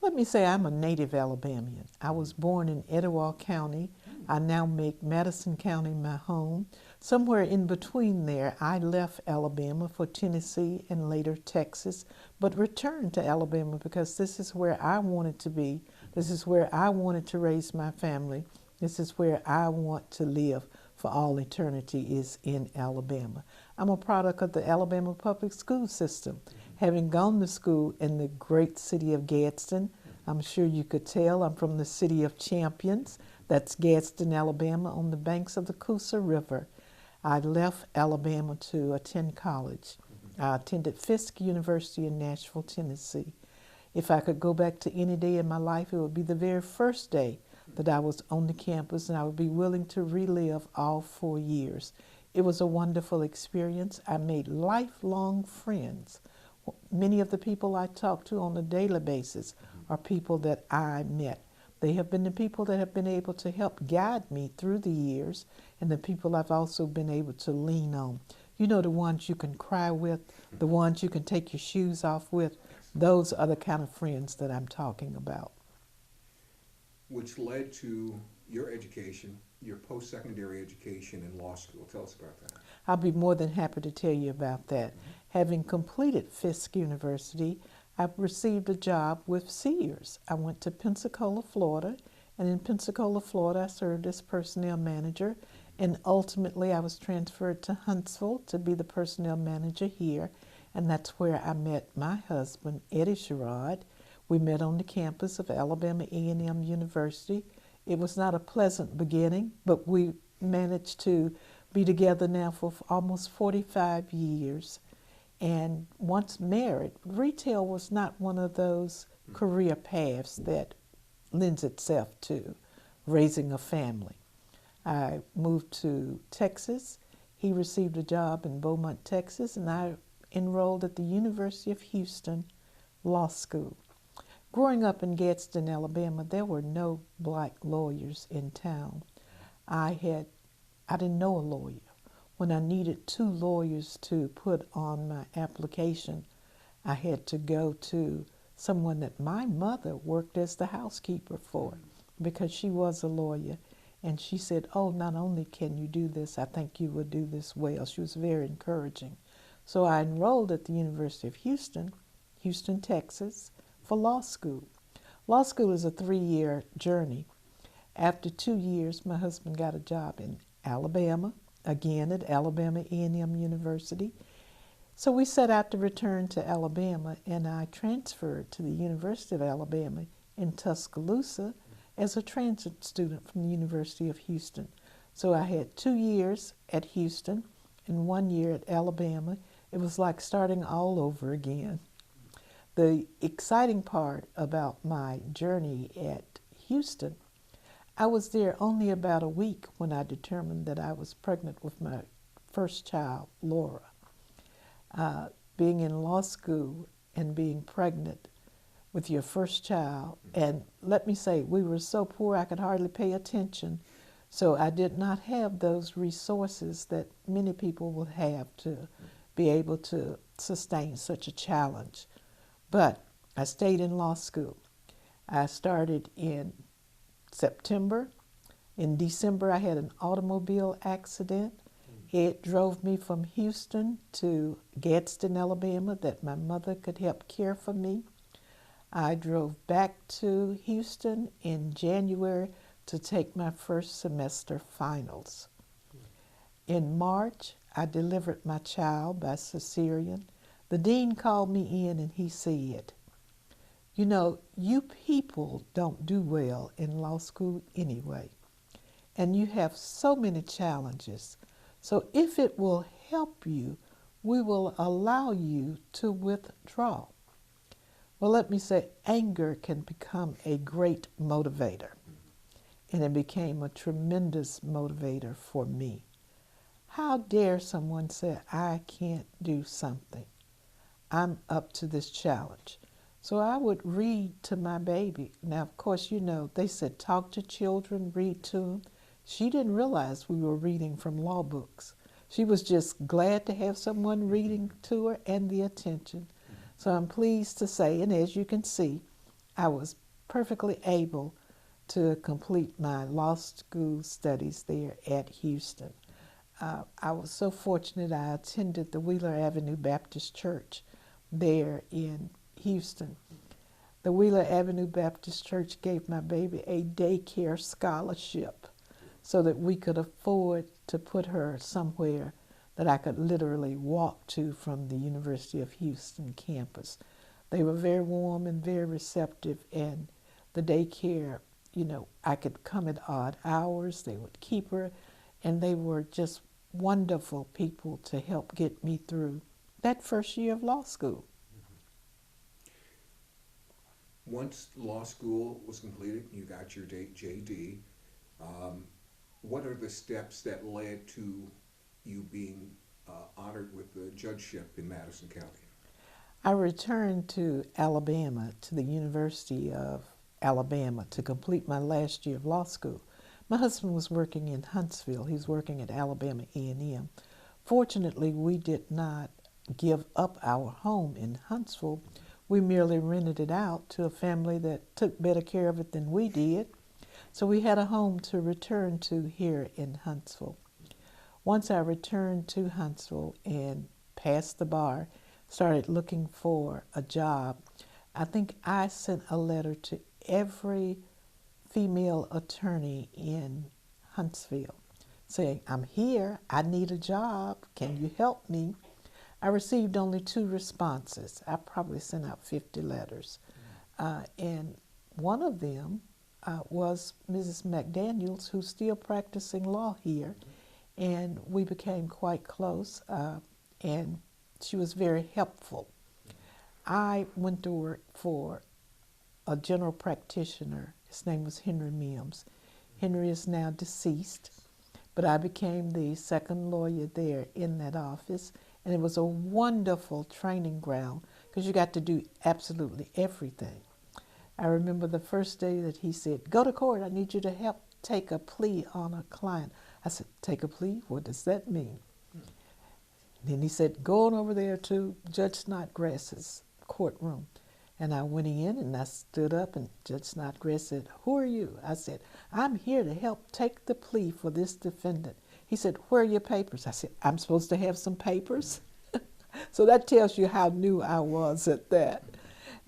Let me say I'm a native Alabamian. I was born in Etowah County. I now make Madison County my home. Somewhere in between there, I left Alabama for Tennessee and later Texas, but returned to Alabama because this is where I wanted to be. This is where I wanted to raise my family. This is where I want to live for all eternity, is in Alabama. I'm a product of the Alabama public school system. Having gone to school in the great city of Gadsden, I'm sure you could tell I'm from the city of champions. That's Gadsden, Alabama, on the banks of the Coosa River. I left Alabama to attend college. I attended Fisk University in Nashville, Tennessee. If I could go back to any day in my life, it would be the very first day that I was on the campus, and I would be willing to relive all 4 years. It was a wonderful experience. I made lifelong friends. Many of the people I talk to on a daily basis are people that I met. They have been the people that have been able to help guide me through the years, and the people I've also been able to lean on. You know, the ones you can cry with, the ones you can take your shoes off with. Those are the kind of friends that I'm talking about. Which led to your education, your post-secondary education in law school. Tell us about that. I'll be more than happy to tell you about that. Having completed Fisk University, I received a job with Sears. I went to Pensacola, Florida, and in Pensacola, Florida, I served as personnel manager, and ultimately I was transferred to Huntsville to be the personnel manager here, and that's where I met my husband, Eddie Sherrod. We met on the campus of Alabama A&M University. It was not a pleasant beginning, but we managed to be together now for almost 45 years. And once married, retail was not one of those career paths that lends itself to raising a family. I moved to Texas. He received a job in Beaumont, Texas, and I enrolled at the University of Houston Law School. Growing up in Gadsden, Alabama, there were no black lawyers in town. I didn't know a lawyer. When I needed 2 lawyers to put on my application, I had to go to someone that my mother worked as the housekeeper for, because she was a lawyer. And she said, "Oh, not only can you do this, I think you would do this well." She was very encouraging. So I enrolled at the University of Houston, Texas, for law school. Law school is a 3-year journey. After 2 years, my husband got a job in Alabama, again at Alabama A&M University. So we set out to return to Alabama, and I transferred to the University of Alabama in Tuscaloosa as a transit student from the University of Houston. So I had 2 years at Houston and 1 year at Alabama. It was like starting all over again. The exciting part about my journey at Houston, I was there only about a week when I determined that I was pregnant with my first child, Laura. Being in law school and being pregnant with your first child, and let me say, we were so poor I could hardly pay attention, so I did not have those resources that many people will have to be able to sustain such a challenge. But I stayed in law school. I started in September. In December, I had an automobile accident. It drove me from Houston to Gadsden, Alabama, that my mother could help care for me. I drove back to Houston in January to take my first semester finals. In March, I delivered my child by cesarean. The dean called me in and he said, "You know, you people don't do well in law school anyway, and you have so many challenges. So if it will help you, we will allow you to withdraw." Well, let me say, anger can become a great motivator, and it became a tremendous motivator for me. How dare someone say, I can't do something? I'm up to this challenge. So I would read to my baby. Now, of course, you know, they said talk to children, read to them. She didn't realize we were reading from law books. She was just glad to have someone reading to her and the attention. So I'm pleased to say, and as you can see, I was perfectly able to complete my law school studies there at Houston. I was so fortunate I attended the Wheeler Avenue Baptist Church there in Houston. The Wheeler Avenue Baptist Church gave my baby a daycare scholarship so that we could afford to put her somewhere that I could literally walk to from the University of Houston campus. They were very warm and very receptive, and the daycare, you know, I could come at odd hours. They would keep her, and they were just wonderful people to help get me through that first year of law school. Once law school was completed, you got your JD. What are the steps that led to you being honored with the judgeship in Madison County? I returned to Alabama, to the University of Alabama, to complete my last year of law school. My husband was working in Huntsville. He was working at Alabama A&M. Fortunately, we did not give up our home in Huntsville. We merely rented it out to a family that took better care of it than we did. So we had a home to return to here in Huntsville. Once I returned to Huntsville and passed the bar, started looking for a job, I think I sent a letter to every female attorney in Huntsville saying, I'm here, I need a job, can you help me? I received only 2 responses. I probably sent out 50 letters. And one of them was Mrs. McDaniels, who's still practicing law here. And we became quite close, and she was very helpful. I went to work for a general practitioner. His name was Henry Mims. Henry is now deceased, but I became the second lawyer there in that office, and it was a wonderful training ground because you got to do absolutely everything. I remember the first day that he said, go to court, I need you to help take a plea on a client. I said, take a plea? What does that mean? Then he said, go on over there to Judge Snodgrass's courtroom. And I went in and I stood up, and Judge Snodgrass said, who are you? I said, I'm here to help take the plea for this defendant. He said, where are your papers? I said, I'm supposed to have some papers? So that tells you how new I was at that.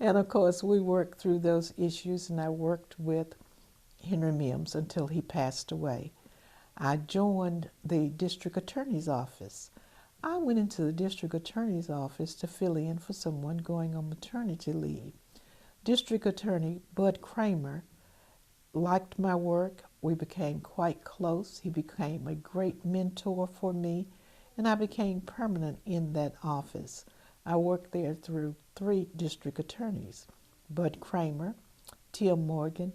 And of course, we worked through those issues, and I worked with Henry Mims until he passed away. I joined the district attorney's office. I went into the district attorney's office to fill in for someone going on maternity leave. District Attorney Bud Kramer liked my work. We became quite close. He became a great mentor for me, and I became permanent in that office. I worked there through 3 district attorneys, Bud Kramer, Tia Morgan,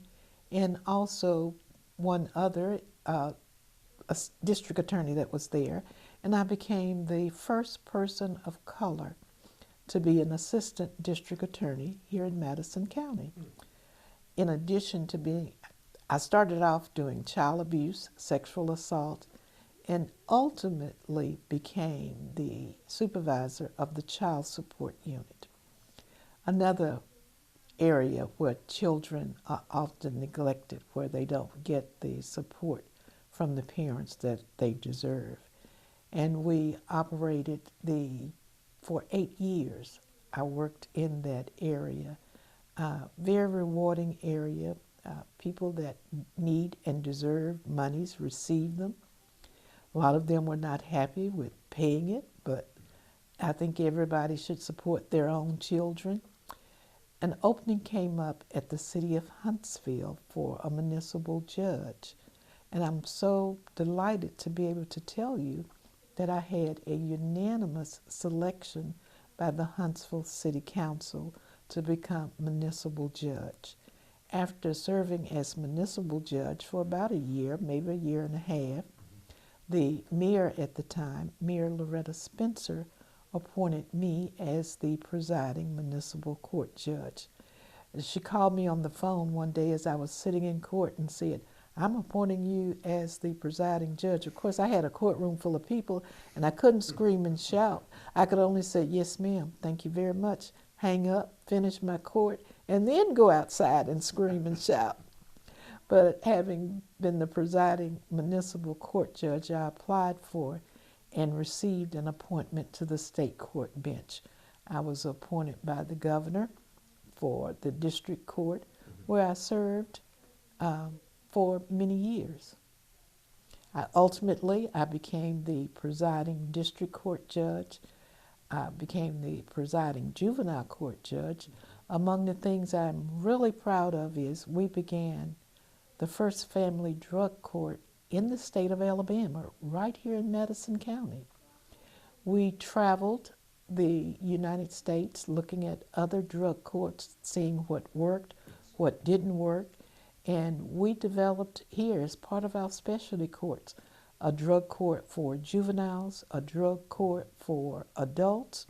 and also one other a district attorney that was there, and I became the first person of color to be an assistant district attorney here in Madison County. In addition to being, I started off doing child abuse, sexual assault, and ultimately became the supervisor of the child support unit. Another area where children are often neglected, where they don't get the support from the parents that they deserve. And we operated for 8 years. I worked in that area. Very rewarding area. People that need and deserve monies receive them. A lot of them were not happy with paying it, but I think everybody should support their own children. An opening came up at the city of Huntsville for a municipal judge. And I'm so delighted to be able to tell you that I had a unanimous selection by the Huntsville City Council to become municipal judge. After serving as municipal judge for about a year, maybe a year and a half, the mayor at the time, Mayor Loretta Spencer, appointed me as the presiding municipal court judge. She called me on the phone one day as I was sitting in court and said, I'm appointing you as the presiding judge. Of course, I had a courtroom full of people, and I couldn't scream and shout. I could only say, yes, ma'am, thank you very much, hang up, finish my court, and then go outside and scream and shout. But having been the presiding municipal court judge, I applied for and received an appointment to the state court bench. I was appointed by the governor for the district court, where I served for many years. Ultimately, I became the presiding district court judge. I became the presiding juvenile court judge. Among the things I'm really proud of is we began the first family drug court in the state of Alabama, right here in Madison County. We traveled the United States looking at other drug courts, seeing what worked, what didn't work, and we developed here as part of our specialty courts a drug court for juveniles, a drug court for adults,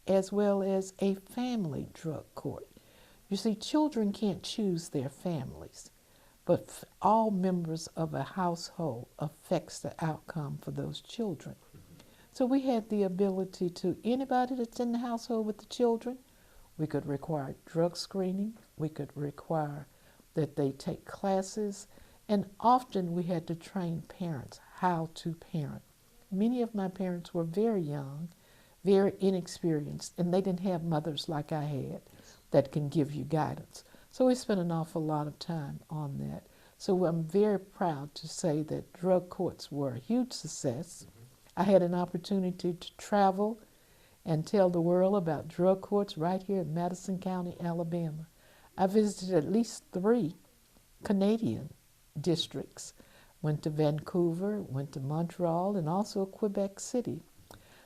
as well as a family drug court. You see, children can't choose their families, but all members of a household affects the outcome for those children. So we had the ability to, anybody that's in the household with the children, we could require drug screening, we could require that they take classes, and often we had to train parents how to parent. Many of my parents were very young, very inexperienced, and they didn't have mothers like I had that can give you guidance. So we spent an awful lot of time on that. So I'm very proud to say that drug courts were a huge success. I had an opportunity to travel and tell the world about drug courts right here in Madison County, Alabama. I visited at least 3 Canadian districts. Went to Vancouver, went to Montreal, and also Quebec City.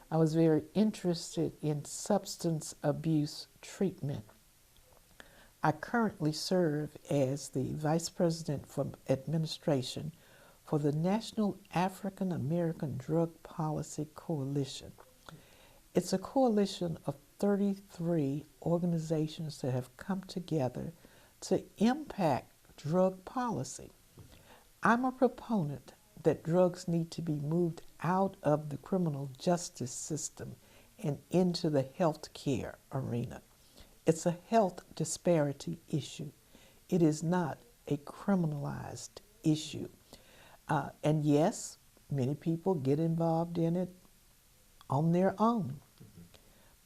I was very interested in substance abuse treatment. I currently serve as the Vice President for Administration for the National African American Drug Policy Coalition. It's a coalition of 33 organizations that have come together to impact drug policy. I'm a proponent that drugs need to be moved out of the criminal justice system and into the health care arena. It's a health disparity issue. It is not a criminalized issue. And yes, many people get involved in it on their own.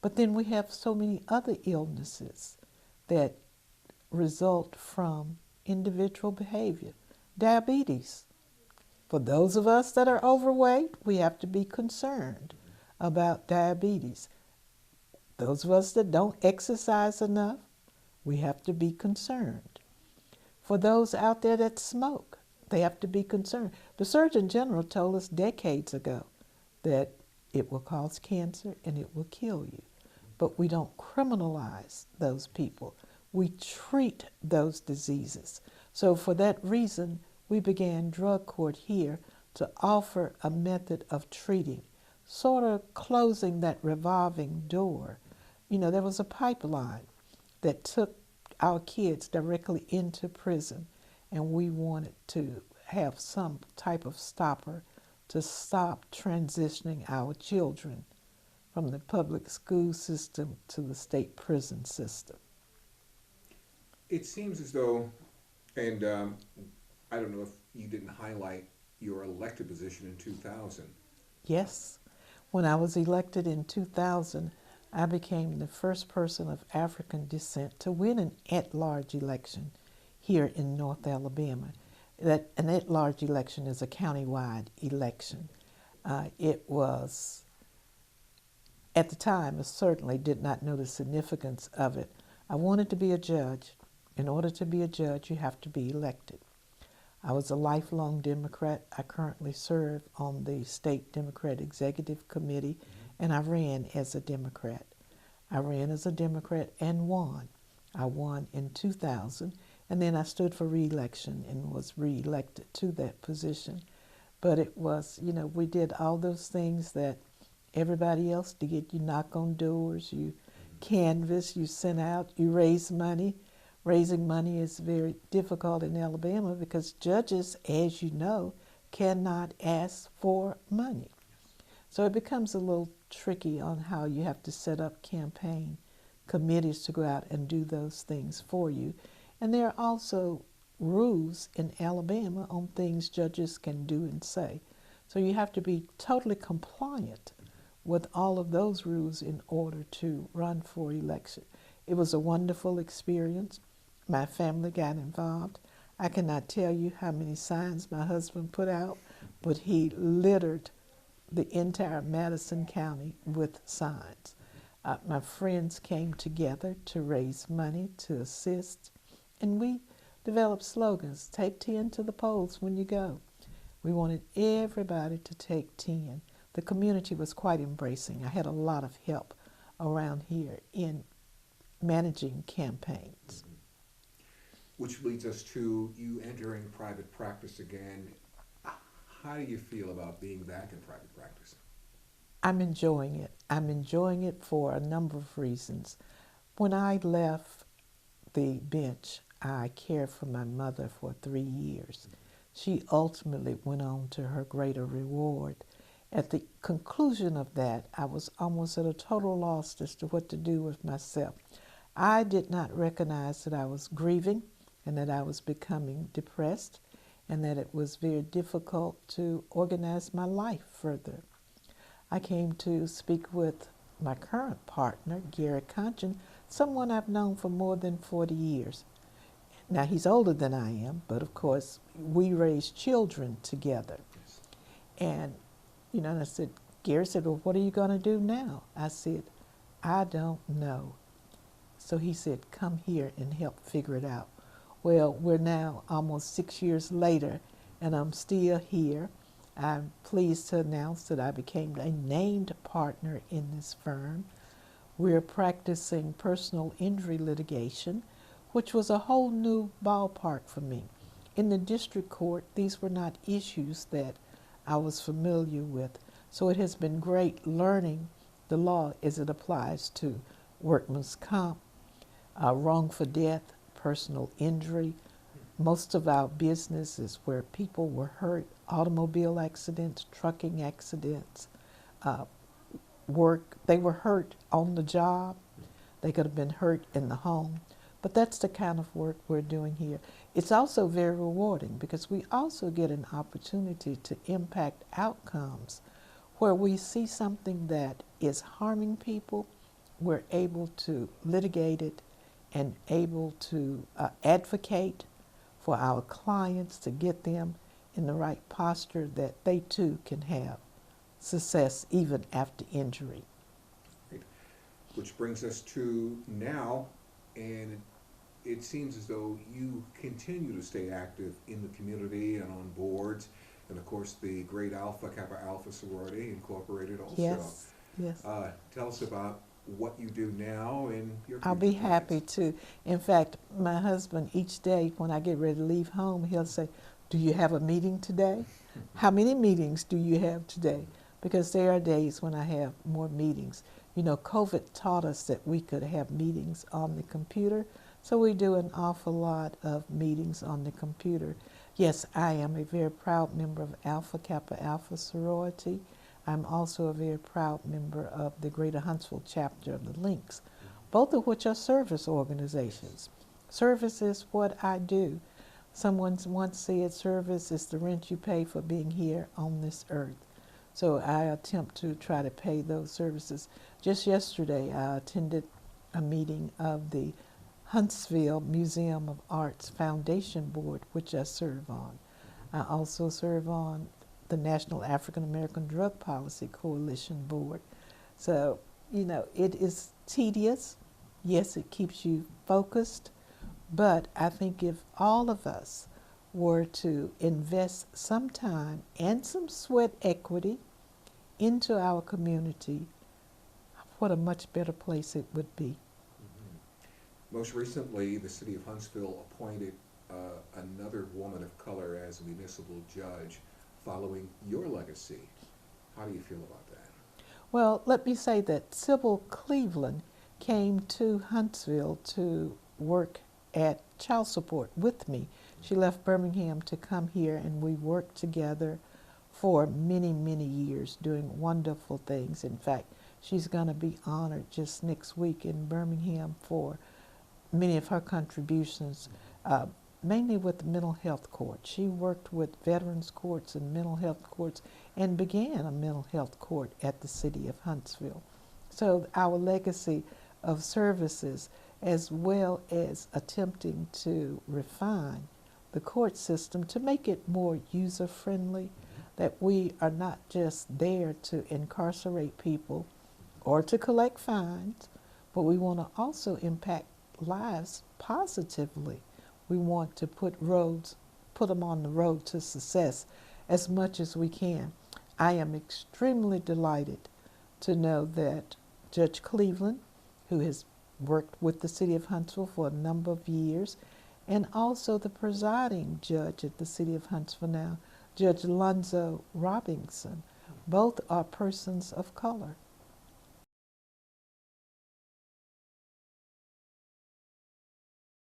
But then we have so many other illnesses that result from individual behavior. Diabetes. For those of us that are overweight, we have to be concerned about diabetes. Those of us that don't exercise enough, we have to be concerned. For those out there that smoke, they have to be concerned. The Surgeon General told us decades ago that it will cause cancer and it will kill you. But we don't criminalize those people. We treat those diseases. So for that reason, we began drug court here to offer a method of treating, sort of closing that revolving door. You know, there was a pipeline that took our kids directly into prison, and we wanted to have some type of stopper to stop transitioning our children from the public school system to the state prison system. It seems as though, and I don't know if you didn't highlight your elected position in 2000. Yes. When I was elected in 2000, I became the first person of African descent to win an at-large election here in North Alabama. An at-large election is a countywide election. It was, at the time, I certainly did not know the significance of it. I wanted to be a judge. In order to be a judge, you have to be elected. I was a lifelong Democrat. I currently serve on the State Democrat Executive Committee, and I ran as a Democrat. I ran as a Democrat and won. I won in 2000, and then I stood for re-election and was re-elected to that position. But it was, you know, we did all those things that everybody else did. You knock on doors, you canvass, you send out, you raise money. Raising money is very difficult in Alabama because judges, as you know, cannot ask for money. So it becomes a little tricky on how you have to set up campaign committees to go out and do those things for you. And there are also rules in Alabama on things judges can do and say. So you have to be totally compliant with all of those rules in order to run for election. It was a wonderful experience. My family got involved. I cannot tell you how many signs my husband put out, but he littered the entire Madison County with signs. My friends came together to raise money to assist, and we developed slogans. Take 10 to the polls when you go. We wanted everybody to take 10. The community was quite embracing. I had a lot of help around here in managing campaigns. Which leads us to you entering private practice again. How do you feel about being back in private practice? I'm enjoying it. I'm enjoying it for a number of reasons. When I left the bench, I cared for my mother for 3 years. She ultimately went on to her greater reward. At the conclusion of that, I was almost at a total loss as to what to do with myself. I did not recognize that I was grieving and that I was becoming depressed and that it was very difficult to organize my life further. I came to speak with my current partner, Gary Conchin, someone I've known for more than 40 years. Now, he's older than I am, but of course, we raised children together. Yes. And, and I said, Gary said, well, what are you going to do now? I said, I don't know. So he said, come here and help figure it out. Well, we're now almost 6 years later, and I'm still here. I'm pleased to announce that I became a named partner in this firm. We're practicing personal injury litigation, which was a whole new ballpark for me. In the district court, these were not issues that I was familiar with. So it has been great learning the law as it applies to workman's comp, wrongful death, personal injury. Most of our business is where people were hurt, automobile accidents, trucking accidents, they were hurt on the job. They could have been hurt in the home. But that's the kind of work we're doing here. It's also very rewarding because we also get an opportunity to impact outcomes where we see something that is harming people. We're able to litigate it and able to advocate for our clients to get them in the right posture that they too can have success even after injury. Great. Which brings us to now, and it seems as though you continue to stay active in the community and on boards, and of course the great Alpha Kappa Alpha sorority incorporated also. Yes, yes. Tell us about what you do now and your I'll be future happy plans. to. In fact, my husband, each day when I get ready to leave home, he'll say, do you have a meeting today? How many meetings do you have today? Because there are days when I have more meetings. COVID taught us that we could have meetings on the computer, so we do an awful lot of meetings on the computer. Yes, I am a very proud member of Alpha Kappa Alpha sorority. I'm also a very proud member of the Greater Huntsville chapter of the Links, both of which are service organizations. Service is what I do. Someone once said service is the rent you pay for being here on this earth. So I attempt to try to pay those services. Just yesterday, I attended a meeting of the Huntsville Museum of Art's Foundation Board, which I serve on. I also serve on the National African American Drug Policy Coalition Board. So, it is tedious. Yes, it keeps you focused, but I think if all of us were to invest some time and some sweat equity into our community, what a much better place it would be. Mm-hmm. Most recently, the city of Huntsville appointed another woman of color as a municipal judge following your legacy. How do you feel about that? Well, let me say that Sybil Cleveland came to Huntsville to work at child support with me. She left Birmingham to come here, and we worked together for many, many years doing wonderful things. In fact, She's going to be honored just next week in Birmingham for many of her contributions, mainly with the mental health court. She worked with veterans courts and mental health courts and began a mental health court at the city of Huntsville. So our legacy of services, as well as attempting to refine the court system to make it more user-friendly, that we are not just there to incarcerate people or to collect fines, but we want to also impact lives positively. We want to put them on the road to success as much as we can. I am extremely delighted to know that Judge Cleveland, who has worked with the city of Huntsville for a number of years, and also the presiding judge at the city of Huntsville now, Judge Lonzo Robinson, both are persons of color.